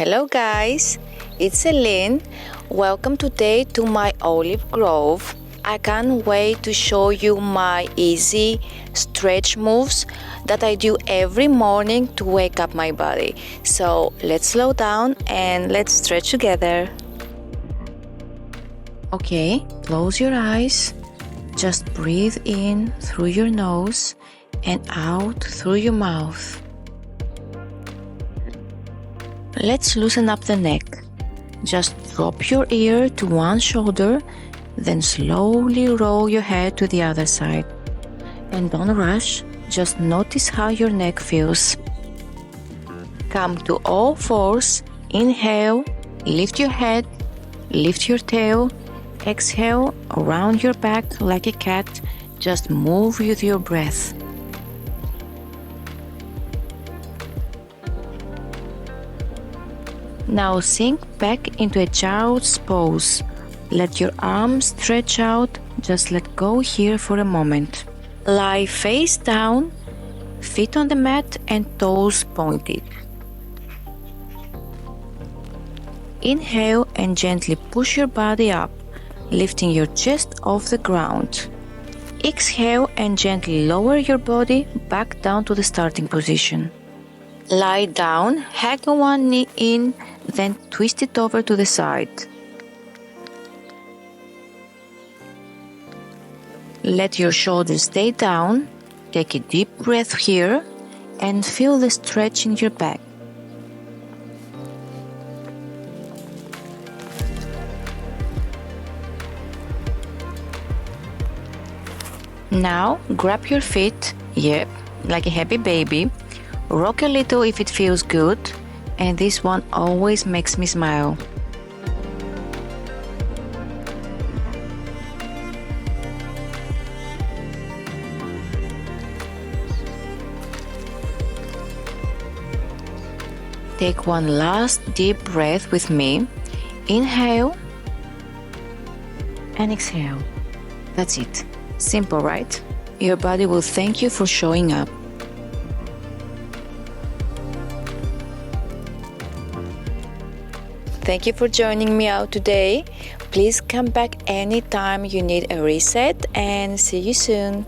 Hello guys, it's Celine. Welcome today to my olive grove. I can't wait to show you my easy stretch moves that I do every morning to wake up my body. So let's slow down and let's stretch together. Okay, close your eyes. Just breathe in through your nose and out through your mouth. Let's loosen up the neck. Just drop your ear to one shoulder, then slowly roll your head to the other side. And don't rush, just notice how your neck feels. Come to all fours, inhale, lift your head, lift your tail, exhale, around your back like a cat, just move with your breath. Now sink back into a child's pose. Let your arms stretch out, just let go here for a moment. Lie face down, feet on the mat and toes pointed. Inhale and gently push your body up, lifting your chest off the ground. Exhale and gently lower your body back down to the starting position. Lie down, hang one knee in, then twist it over to the side. Let your shoulders stay down, take a deep breath here, and feel the stretch in your back. Now grab your feet, like a happy baby. Rock a little if it feels good, and this one always makes me smile. Take one last deep breath with me. Inhale and exhale. That's it. Simple, right? Your body will thank you for showing up. Thank you for joining me out today. Please come back anytime you need a reset and see you soon.